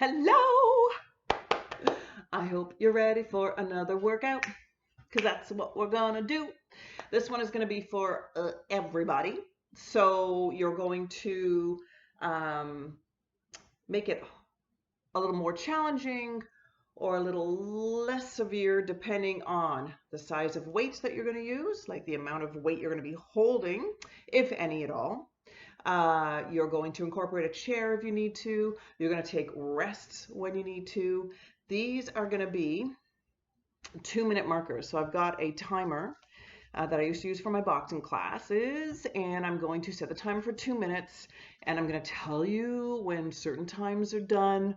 Hello! I hope you're ready for another workout because that's what we're gonna do. This one is gonna be for everybody. So you're going to um, make it a little more challenging or a little less severe depending on the size of weights that you're gonna use, like the amount of weight you're gonna be holding, if any at all. You're going to incorporate a chair if you need to. You're going to take rests when you need to. These are going to be 2-minute markers. So I've got a timer that I used to use for my boxing classes, and I'm going to set the timer for 2 minutes, and I'm going to tell you when certain times are done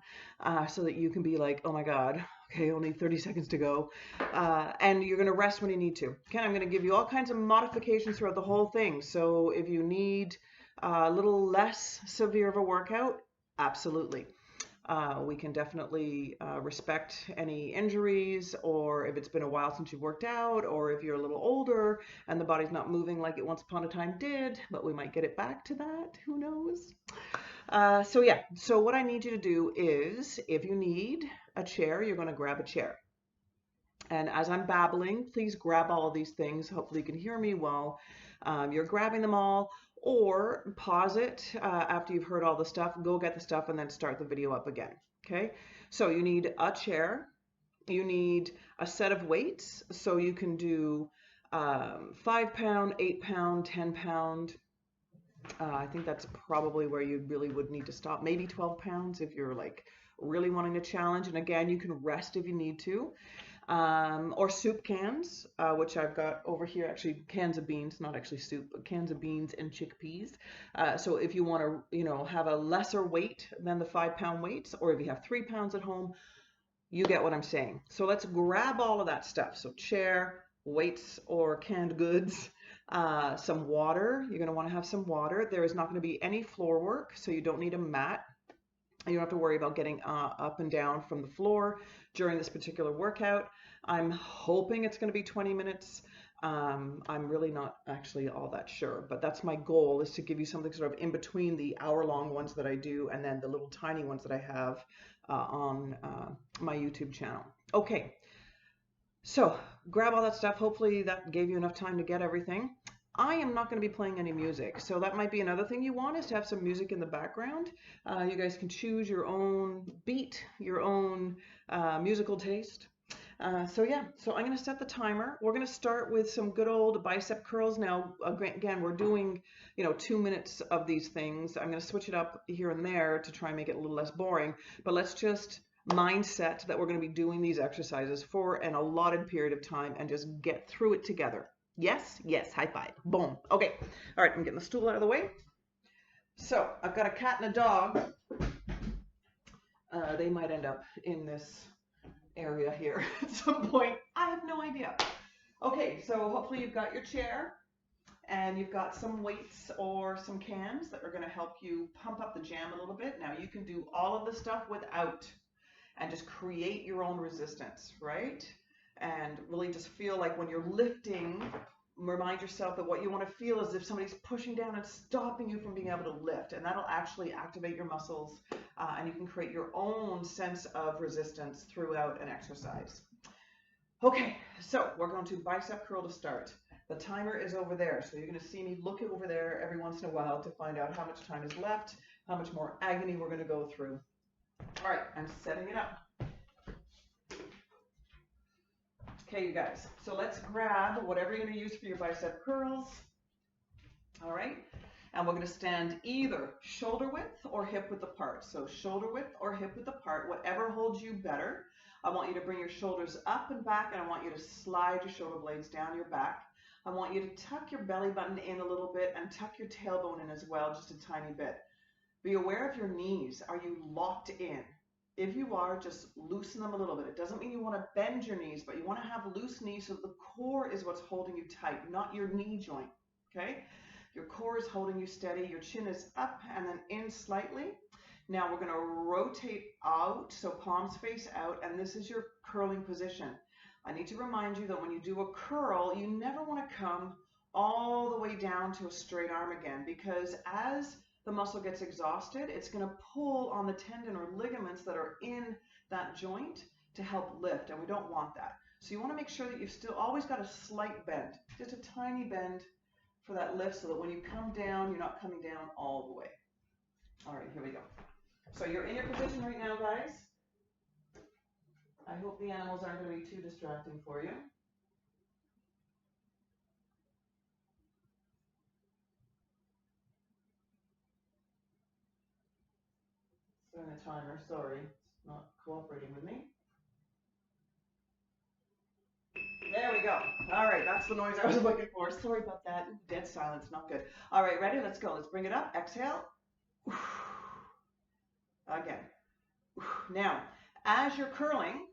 so that you can be like, oh my God, okay, only 30 seconds to go. And you're going to rest when you need to. Okay, I'm going to give you all kinds of modifications throughout the whole thing. So if you need a little less severe of a workout, absolutely. We can definitely respect any injuries, or if it's been a while since you've worked out, or if you're a little older and the body's not moving like it once upon a time did, but we might get it back to that, who knows? So what I need you to do is, if you need a chair, you're going to grab a chair. And as I'm babbling, please grab all of these things. Hopefully you can hear me while you're grabbing them all, or pause it after you've heard all the stuff, go get the stuff, and then start the video up again. Okay, so you need a chair, you need a set of weights, so you can do 5 pound, 8 pound, 10 pound. I think that's probably where you really would need to stop. Maybe 12 pounds if you're like really wanting to challenge. And again, you can rest if you need to. Or soup cans, which I've got over here, actually cans of beans, not actually soup, but cans of beans and chickpeas. So if you want to, have a lesser weight than the 5 pound weights, or if you have 3 pounds at home, you get what I'm saying. So let's grab all of that stuff. So chair, weights or canned goods, some water. You're going to want to have some water. There is not going to be any floor work, so you don't need a mat. You don't have to worry about getting up and down from the floor during this particular workout. I'm hoping it's going to be 20 minutes. I'm really not actually all that sure, but that's my goal, is to give you something sort of in between the hour-long ones that I do and then the little tiny ones that I have on my YouTube channel. Okay, so grab all that stuff. Hopefully that gave you enough time to get everything. I am not going to be playing any music, so that might be another thing you want, is to have some music in the background. You guys can choose your own beat, your own musical taste. So I'm going to set the timer. We're going to start with some good old bicep curls. Now, again, we're doing, 2 minutes of these things. I'm going to switch it up here and there to try and make it a little less boring, but let's just mindset that we're going to be doing these exercises for an allotted period of time and just get through it together. Yes, yes, high five. Boom. Okay. All right, I'm getting the stool out of the way. So I've got a cat and a dog. They might end up in this area here at some point. I have no idea. Okay, so hopefully you've got your chair and you've got some weights or some cans that are going to help you pump up the jam a little bit. Now you can do all of the stuff without and just create your own resistance, right? And really just feel like when you're lifting, remind yourself that what you want to feel is if somebody's pushing down and stopping you from being able to lift, and that'll actually activate your muscles, and you can create your own sense of resistance throughout an exercise. Okay, so we're going to bicep curl to start. The timer is over there, so you're going to see me look over there every once in a while to find out how much time is left, how much more agony we're going to go through. All right, I'm setting it up. Okay, you guys, so let's grab whatever you're going to use for your bicep curls. All right, and we're going to stand either shoulder width or hip width apart. So shoulder width or hip width apart, whatever holds you better. I want you to bring your shoulders up and back, and I want you to slide your shoulder blades down your back. I want you to tuck your belly button in a little bit and tuck your tailbone in as well, just a tiny bit. Be aware of your knees. Are you locked in? If you are, just loosen them a little bit. It doesn't mean you want to bend your knees, but you want to have loose knees so the core is what's holding you tight, not your knee joint, okay? Your core is holding you steady. Your chin is up and then in slightly. Now we're going to rotate out, so palms face out, and this is your curling position. I need to remind you that when you do a curl, you never want to come all the way down to a straight arm again, because as the muscle gets exhausted, it's going to pull on the tendon or ligaments that are in that joint to help lift, and we don't want that. So you want to make sure that you've still always got a slight bend, just a tiny bend for that lift, so that when you come down, you're not coming down all the way. All right, here we go. So you're in your position right now, guys. I hope the animals aren't going to be too distracting for you. Setting the timer, sorry, it's not cooperating with me. There we go. All right, that's the noise I was looking for. Sorry about that. Dead silence, not good. All right, ready? Let's go. Let's bring it up. Exhale. Again. Now, as you're curling,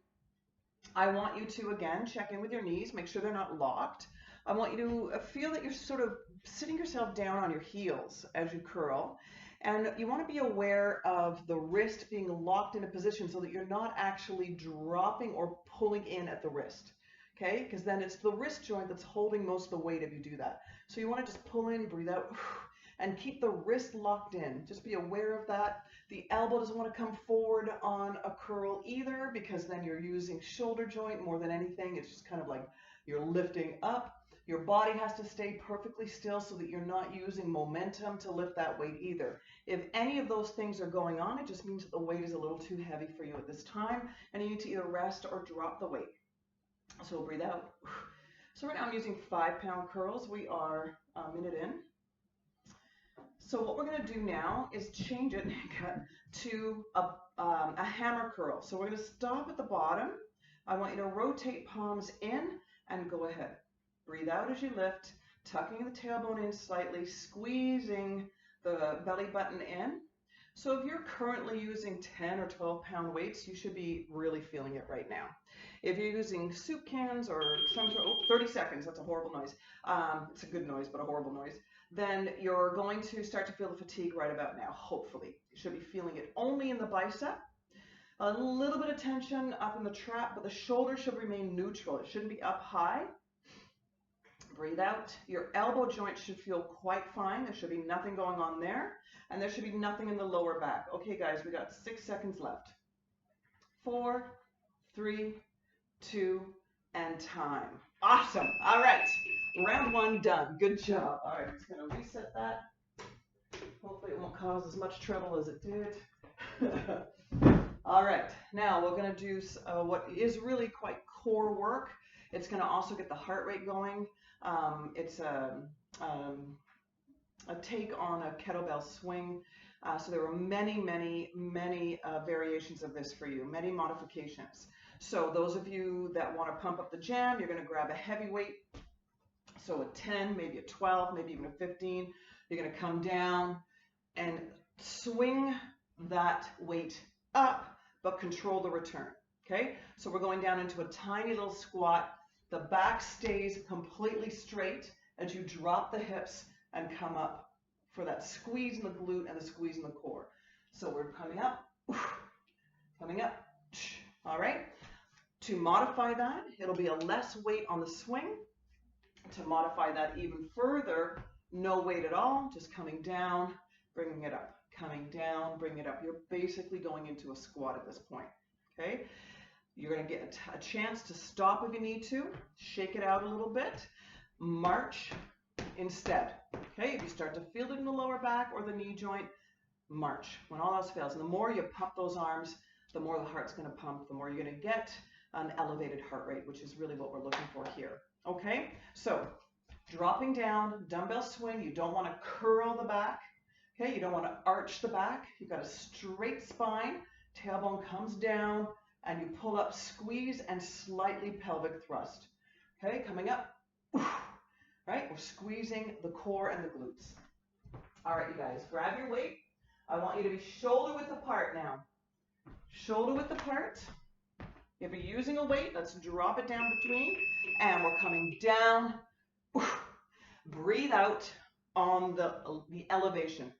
I want you to, again, check in with your knees. Make sure they're not locked. I want you to feel that you're sort of sitting yourself down on your heels as you curl. And you want to be aware of the wrist being locked in a position so that you're not actually dropping or pulling in at the wrist. Okay, because then it's the wrist joint that's holding most of the weight if you do that. So you want to just pull in, breathe out, and keep the wrist locked in. Just be aware of that. The elbow doesn't want to come forward on a curl either, because then you're using shoulder joint more than anything. It's just kind of like you're lifting up. Your body has to stay perfectly still so that you're not using momentum to lift that weight either. If any of those things are going on, it just means that the weight is a little too heavy for you at this time, and you need to either rest or drop the weight. So breathe out. So right now I'm using 5-pound curls. We are a minute in. So what we're going to do now is change it to a hammer curl. So we're going to stop at the bottom. I want you to rotate palms in and go ahead. Breathe out as you lift, tucking the tailbone in slightly, squeezing the belly button in. So if you're currently using 10 or 12-pound weights, you should be really feeling it right now. If you're using soup cans or some sort of, 30 seconds, that's a horrible noise. It's a good noise, but a horrible noise. Then you're going to start to feel the fatigue right about now, hopefully. You should be feeling it only in the bicep. A little bit of tension up in the trap, but the shoulder should remain neutral. It shouldn't be up high. Breathe out. Your elbow joint should feel quite fine. There should be nothing going on there. And there should be nothing in the lower back. Okay, guys, we got 6 seconds left. 4, 3, 2, and time. Awesome. All right. Round 1 done. Good job. All right, I'm just going to reset that. Hopefully it won't cause as much trouble as it did. All right. Now we're going to do what is really quite core work. It's going to also get the heart rate going. It's a take on a kettlebell swing. So there are many variations of this for you, many modifications. So those of you that want to pump up the jam, you're going to grab a heavy weight. So a 10, maybe a 12, maybe even a 15. You're going to come down and swing that weight up, but control the return. Okay, so we're going down into a tiny little squat. The back stays completely straight as you drop the hips and come up for that squeeze in the glute and the squeeze in the core. So we're coming up, coming up. All right. To modify that, it'll be a less weight on the swing. To modify that even further, no weight at all, just coming down, bringing it up, coming down, bringing it up. You're basically going into a squat at this point. Okay. You're going to get a chance to stop if you need to, shake it out a little bit, march instead. Okay, if you start to feel it in the lower back or the knee joint, march when all else fails. And the more you pump those arms, the more the heart's going to pump, the more you're going to get an elevated heart rate, which is really what we're looking for here. Okay, so dropping down, dumbbell swing. You don't want to curl the back. Okay, you don't want to arch the back. You've got a straight spine, tailbone comes down, and you pull up, squeeze, and slightly pelvic thrust. Okay, coming up. Right, we're squeezing the core and the glutes. All right, you guys, grab your weight. I want you to be shoulder width apart now. Shoulder width apart. If you're using a weight, let's drop it down between, and we're coming down. Breathe out on the elevation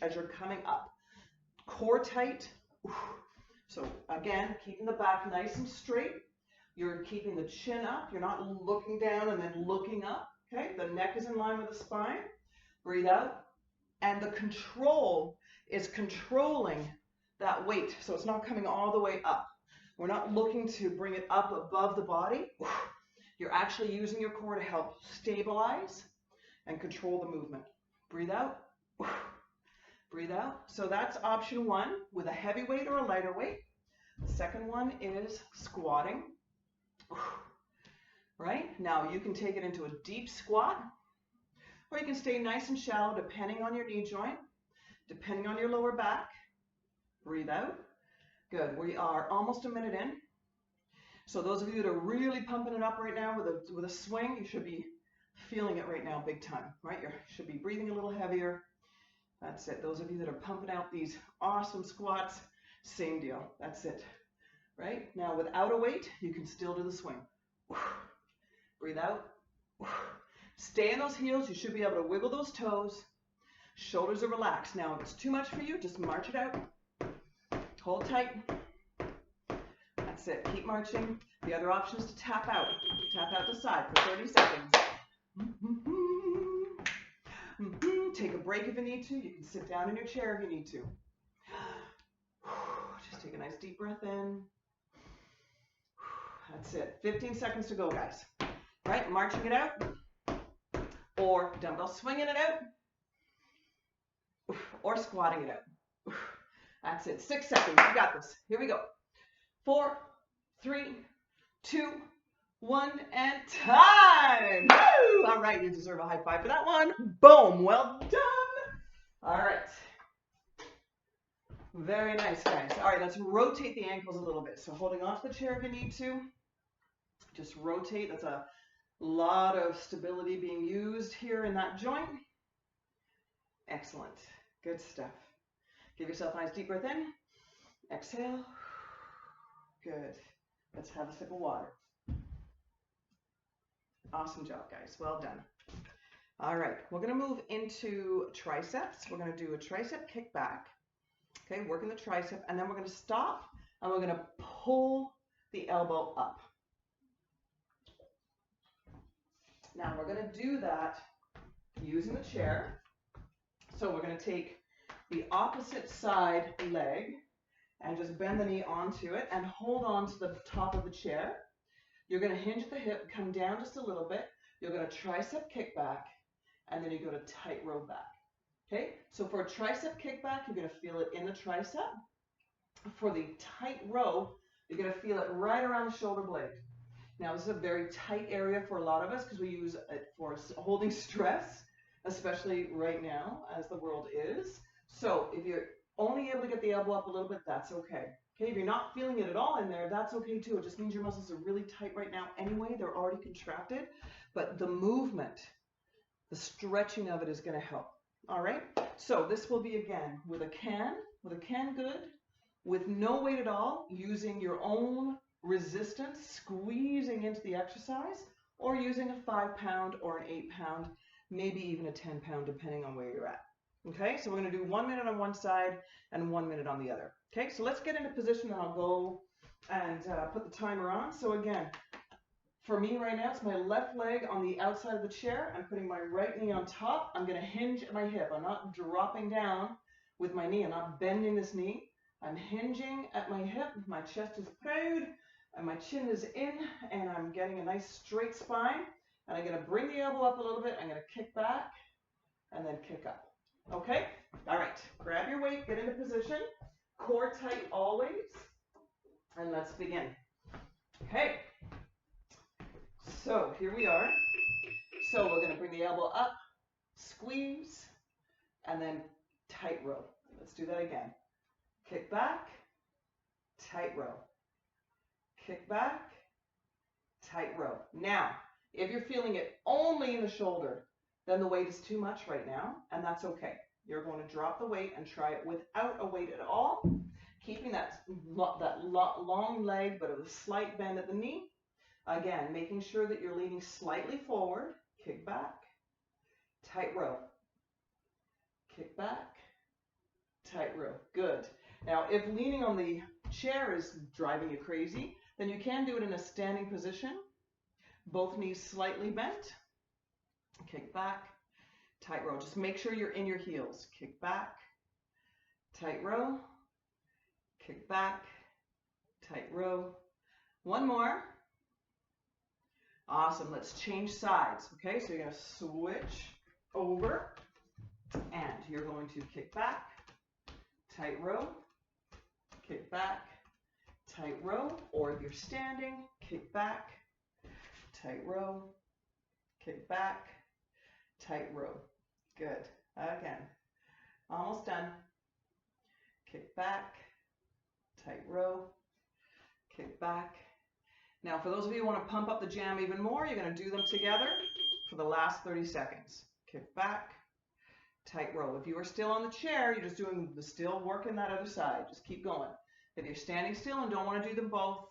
as you're coming up. Core tight. So again, keeping the back nice and straight. You're keeping the chin up. You're not looking down and then looking up. Okay, the neck is in line with the spine. Breathe out And the control is controlling that weight. So it's not coming all the way up. We're not looking to bring it up above the body. You're actually using your core to help stabilize and control the movement. Breathe out. Breathe out. So that's option one with a heavy weight or a lighter weight. The second one is squatting. Right? Now you can take it into a deep squat, or you can stay nice and shallow depending on your knee joint, depending on your lower back. Breathe out. Good. We are almost a minute in. So those of you that are really pumping it up right now with a swing, you should be feeling it right now big time, right? You should be breathing a little heavier. That's it. Those of you that are pumping out these awesome squats, same deal. That's it, right? Now without a weight, you can still do the swing. Breathe out. Stay in those heels. You should be able to wiggle those toes. Shoulders are relaxed. Now if it's too much for you, just march it out. Hold tight. That's it. Keep marching. The other option is to tap out. Tap out to side for 30 seconds. Take a break if you need to. You can sit down in your chair if you need to. Just take a nice deep breath in. That's it. 15 seconds to go, guys. Right? Marching it out. Or dumbbell swinging it out. Or squatting it out. That's it. 6 seconds. You got this. Here we go. 4, 3, 2, 1, and time. Woo! All right, you deserve a high five for that one. Boom. Well done. All right. Very nice, guys. All right, let's rotate the ankles a little bit. So holding off the chair if you need to. Just rotate. That's a lot of stability being used here in that joint. Excellent. Good stuff. Give yourself a nice deep breath in. Exhale. Good. Let's have a sip of water. Awesome job, guys. Well done. All right. We're going to move into triceps. We're going to do a tricep kickback. Okay, working the tricep. And then we're going to stop and we're going to pull the elbow up. Now we're going to do that using the chair. So we're going to take the opposite side leg and just bend the knee onto it and hold on to the top of the chair. You're going to hinge at the hip, come down just a little bit. You're going to tricep kick back, and then you go to tight row back. Okay, so for a tricep kickback, you're going to feel it in the tricep. For the tight row, you're going to feel it right around the shoulder blade. Now, this is a very tight area for a lot of us because we use it for holding stress, especially right now as the world is. So if you're only able to get the elbow up a little bit, that's okay. Okay, if you're not feeling it at all in there, that's okay too. It just means your muscles are really tight right now anyway. They're already contracted, but the movement, the stretching of it is going to help. All right, so this will be again with a can good, with no weight at all, using your own resistance, squeezing into the exercise, or using a 5-pound or an 8-pound, maybe even a 10-pound, depending on where you're at. Okay, so we're going to do 1 minute on one side and 1 minute on the other. Okay, so let's get into position and I'll go and put the timer on. So again, for me right now, it's my left leg on the outside of the chair. I'm putting my right knee on top. I'm going to hinge at my hip. I'm not dropping down with my knee. I'm not bending this knee. I'm hinging at my hip. My chest is proud and my chin is in and I'm getting a nice straight spine. And I'm going to bring the elbow up a little bit. I'm going to kick back and then kick up. Okay? All right. Grab your weight, get into position. Core tight always. And let's begin. Okay. So here we are. So we're going to bring the elbow up, squeeze, and then tight row. Let's do that again. Kick back, tight row. Kick back, tight row. Now, if you're feeling it only in the shoulder, then the weight is too much right now, and that's okay. You're going to drop the weight and try it without a weight at all, keeping that long leg, but with a slight bend at the knee. Again, making sure that you're leaning slightly forward. Kick back, tight row. Kick back, tight row. Good. Now, if leaning on the chair is driving you crazy, then you can do it in a standing position. Both knees slightly bent. Kick back, tight row. Just make sure you're in your heels. Kick back, tight row, kick back, tight row. One more. Awesome. Let's change sides. Okay, so you're going to switch over and you're going to kick back, tight row, kick back, tight row, or if you're standing, kick back, tight row, kick back, tight row. Good. Again. Almost done. Kick back, tight row, kick back. Now, for those of you who want to pump up the jam even more, you're going to do them together for the last 30 seconds. Kick back, tight row. If you are still on the chair, you're just doing the still working that other side. Just keep going. If you're standing still and don't want to do them both,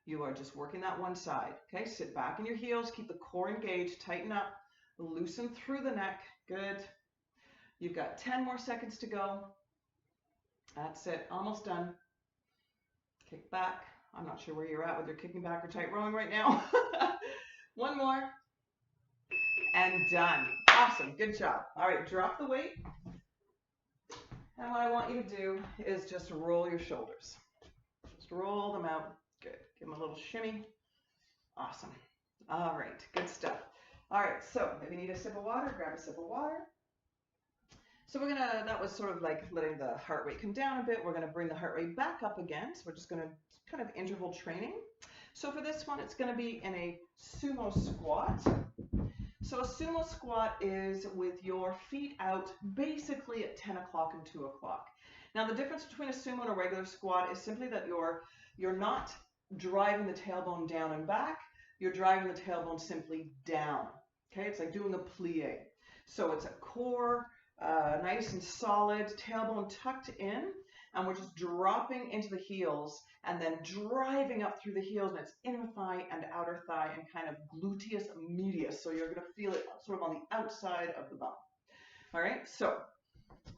you are just working that one side. Okay, sit back in your heels, keep the core engaged, tighten up, loosen through the neck. Good. You've got 10 more seconds to go. That's it, almost done. Kick back. I'm not sure where you're at, whether you're kicking back or tight rowing right now. One more. And done. Awesome, good job. All right, drop the weight. And what I want you to do is just roll your shoulders. Just roll them out. Good. Give them a little shimmy. Awesome. All right, good stuff. All right, so if you need a sip of water, grab a sip of water. So we're gonna, that was sort of like letting the heart rate come down a bit. We're gonna bring the heart rate back up again. So we're just gonna kind of interval training. So for this one, it's gonna be in a sumo squat. So a sumo squat is with your feet out basically at 10 o'clock and 2 o'clock. Now the difference between a sumo and a regular squat is simply that you're not driving the tailbone down and back, you're driving the tailbone simply down. Okay, it's like doing a plie. So it's a core, nice and solid, tailbone tucked in, and we're just dropping into the heels and then driving up through the heels, and it's inner thigh and outer thigh and kind of gluteus medius. So you're going to feel it sort of on the outside of the bum. All right, so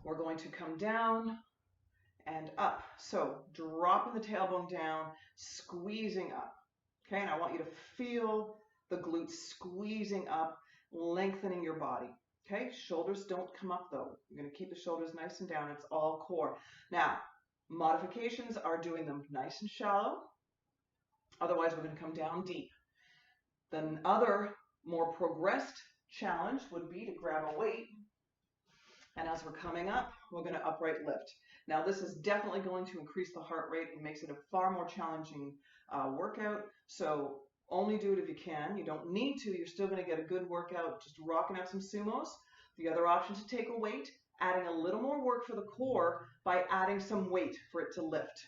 we're going to come down and up. So dropping the tailbone down, squeezing up. Okay, and I want you to feel the glutes squeezing up, lengthening your body. Okay, shoulders don't come up though. You're going to keep the shoulders nice and down. It's all core. Now, modifications are doing them nice and shallow. Otherwise, we're going to come down deep. Then other more progressed challenge would be to grab a weight. And as we're coming up, we're going to upright lift. Now, this is definitely going to increase the heart rate and makes it a far more challenging workout. So only do it if you can. You don't need to. You're still going to get a good workout just rocking out some sumos. The other option is to take a weight, adding a little more work for the core by adding some weight for it to lift.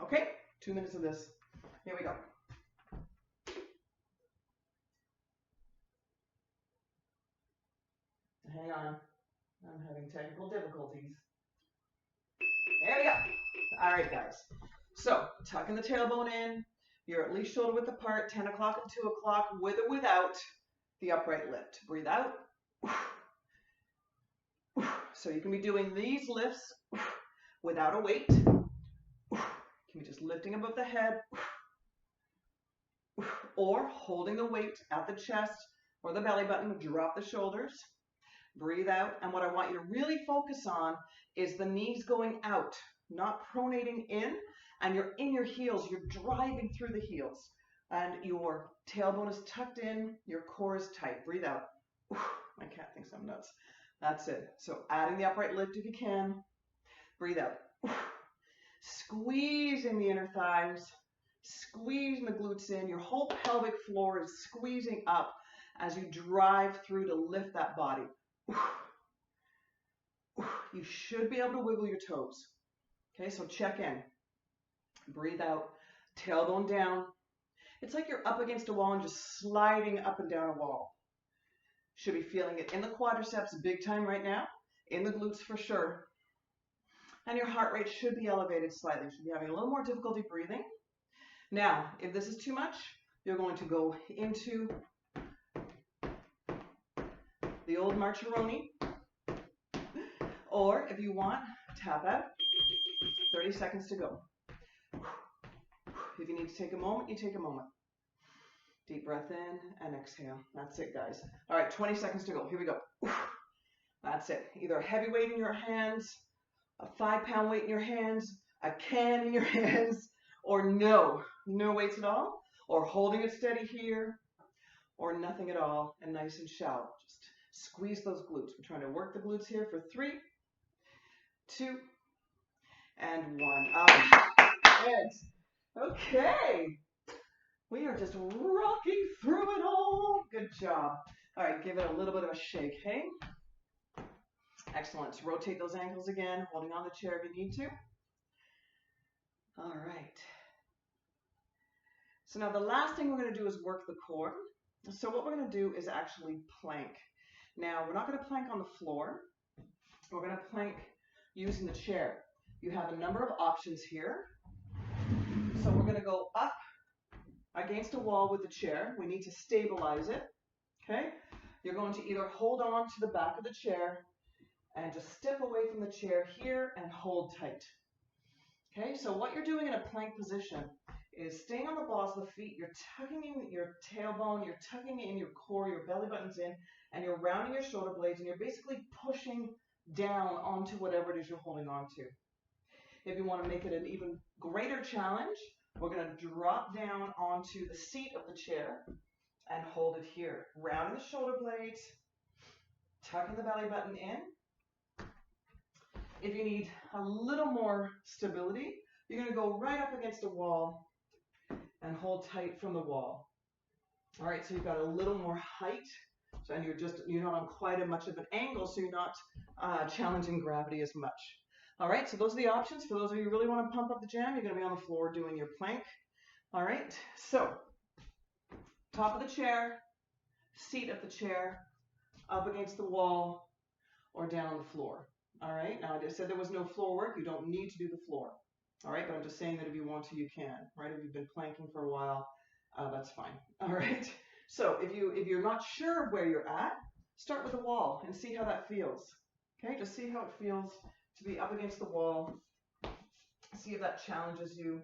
Okay, 2 minutes of this. Here we go. Hang on, I'm having technical difficulties. There we go. All right, guys. So, tucking the tailbone in, you're at least shoulder width apart, 10 o'clock and 2 o'clock, with or without the upright lift. Breathe out. So you can be doing these lifts without a weight. You can be just lifting above the head, or holding the weight at the chest or the belly button, drop the shoulders. Breathe out, and what I want you to really focus on is the knees going out, not pronating in, and you're in your heels, you're driving through the heels, and your tailbone is tucked in, your core is tight. Breathe out. My cat thinks I'm nuts. That's it. So adding the upright lift if you can. Breathe out. Squeezing the inner thighs, squeezing the glutes in. Your whole pelvic floor is squeezing up as you drive through to lift that body. You should be able to wiggle your toes. Okay, so check in. Breathe out. Tailbone down. It's like you're up against a wall and just sliding up and down a wall. Should be feeling it in the quadriceps big time right now. In the glutes for sure. And your heart rate should be elevated slightly. You should be having a little more difficulty breathing. Now, if this is too much, you're going to go into the old Marcheroni. Or if you want, tap out. 30 seconds to go. If you need to take a moment, you take a moment. Deep breath in and exhale. That's it, guys. All right, 20 seconds to go. Here we go. That's it. Either a heavy weight in your hands, a 5-pound weight in your hands, a can in your hands, or no weights at all, or holding it steady here, or nothing at all, and nice and shallow. Just squeeze those glutes. We're trying to work the glutes here for 3, 2, and 1. Good. Okay. We are just rocking through it all. Good job. All right, give it a little bit of a shake, hey? Excellent. Rotate those ankles again, holding on the chair if you need to. All right. So now the last thing we're going to do is work the core. So what we're going to do is actually plank. Now, we're not going to plank on the floor. We're going to plank using the chair. You have a number of options here. So we're going to go up against a wall with the chair. We need to stabilize it, okay? You're going to either hold on to the back of the chair and just step away from the chair here and hold tight. Okay, so what you're doing in a plank position is staying on the balls of the feet. You're tucking in your tailbone, you're tucking in your core, your belly button's in, and you're rounding your shoulder blades, and you're basically pushing down onto whatever it is you're holding on to. If you want to make it an even greater challenge, we're going to drop down onto the seat of the chair and hold it here. Rounding the shoulder blades, tucking the belly button in. If you need a little more stability, you're going to go right up against a wall and hold tight from the wall. All right, so you've got a little more height, so, and you're not on quite as much of an angle, so you're not challenging gravity as much. All right, so those are the options. For those of you who really want to pump up the jam, you're going to be on the floor doing your plank. All right, so top of the chair, seat of the chair, up against the wall, or down on the floor. All right, now I just said there was no floor work. You don't need to do the floor. All right, but I'm just saying that if you want to, you can. Right, if you've been planking for a while, that's fine. All right, so if you're not sure where you're at, start with the wall and see how that feels. Okay, just see how it feels to be up against the wall. See if that challenges you.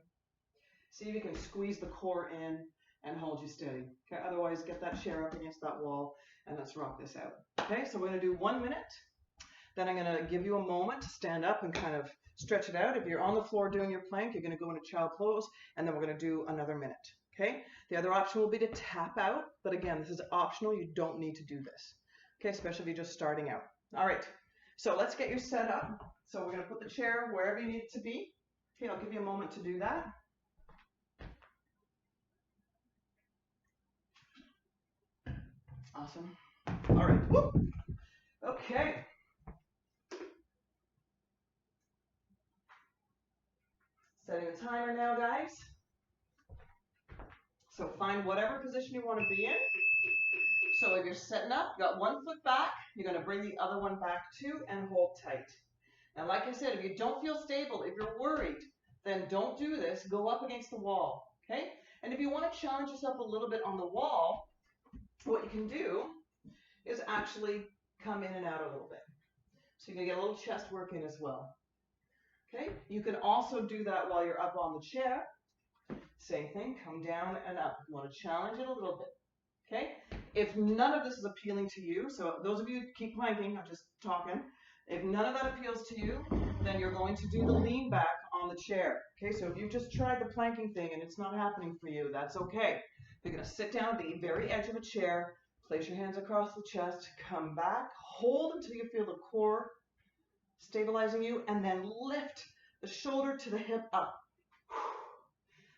See if you can squeeze the core in and hold you steady. Okay, otherwise get that chair up against that wall and let's rock this out. Okay, so we're going to do 1 minute. Then I'm going to give you a moment to stand up and kind of stretch it out. If you're on the floor doing your plank, you're going to go into child pose, and then we're going to do another minute. Okay? The other option will be to tap out, but again, this is optional. You don't need to do this. Okay, especially if you're just starting out. All right, so let's get you set up. So we're going to put the chair wherever you need it to be. Okay, I'll give you a moment to do that. Awesome. All right. Woo. Okay. Setting a timer now, guys. So find whatever position you want to be in. So if you're sitting up, you got one foot back, you're going to bring the other one back too and hold tight. Now, like I said, if you don't feel stable, if you're worried, then don't do this. Go up against the wall, okay? And if you want to challenge yourself a little bit on the wall, what you can do is actually come in and out a little bit. So you can get a little chest work in as well. Okay, you can also do that while you're up on the chair. Same thing, come down and up. You want to challenge it a little bit. Okay, if none of this is appealing to you, so those of you keep planking, I'm just talking. If none of that appeals to you, then you're going to do the lean back on the chair. Okay, so if you've just tried the planking thing and it's not happening for you, that's okay. You're going to sit down at the very edge of a chair, place your hands across the chest, come back, hold until you feel the core stabilizing you, and then lift the shoulder to the hip up.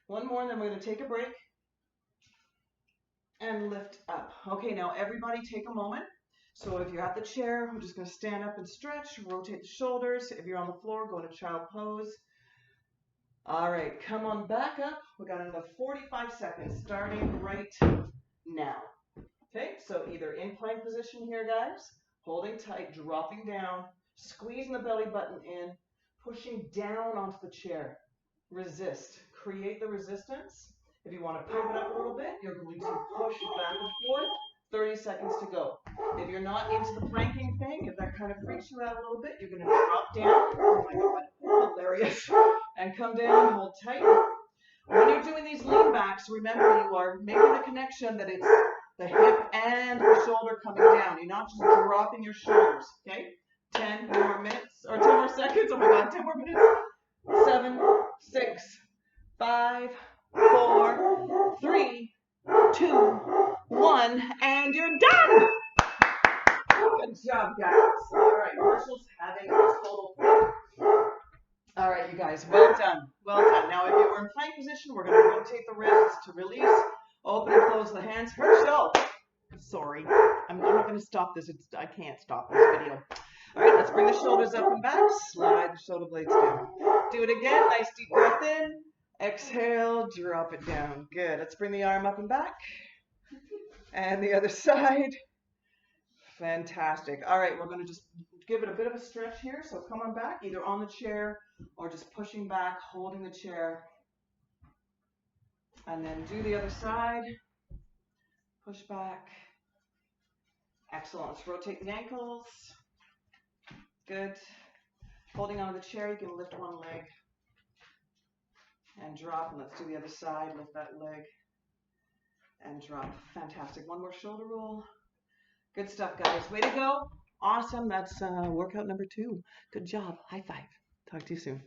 One more, and then we're going to take a break and lift up. Okay, now everybody take a moment. So if you're at the chair, we're just going to stand up and stretch, rotate the shoulders. If you're on the floor, go into child pose. All right, come on back up. We got another 45 seconds starting right now. Okay, so either in plank position here, guys, holding tight, dropping down, squeezing the belly button in, pushing down onto the chair. Resist. Create the resistance. If you want to pump it up a little bit, you're going to push back and forth. 30 seconds to go. If you're not into the planking thing, if that kind of freaks you out a little bit, you're going to drop down. Oh my God, hilarious. And come down, hold tight. When you're doing these lean backs, remember you are making the connection that it's the hip and the shoulder coming down. You're not just dropping your shoulders, okay? 10 more minutes, or 10 more seconds. Oh my God, 10 more minutes. 7, 6, 5, 4, 3, 2, 1, and you're done. Good job, guys. All right, Marshall's having a total. All right, you guys, well done. Well done. Now, if you were in plank position, we're going to rotate the wrists to release, open and close the hands. Herschel, sorry, I'm not going to stop this. I can't stop this video. All right, let's bring the shoulders up and back. Slide the shoulder blades down. Do it again. Nice deep breath in. Exhale, drop it down. Good. Let's bring the arm up and back. And the other side. Fantastic. All right, we're going to just give it a bit of a stretch here. So come on back, either on the chair or just pushing back, holding the chair. And then do the other side. Push back. Excellent. Let's rotate the ankles. Good. Holding onto the chair, you can lift one leg and drop. And let's do the other side. Lift that leg and drop. Fantastic. One more shoulder roll. Good stuff, guys. Way to go. Awesome. That's workout number 2. Good job. High five. Talk to you soon.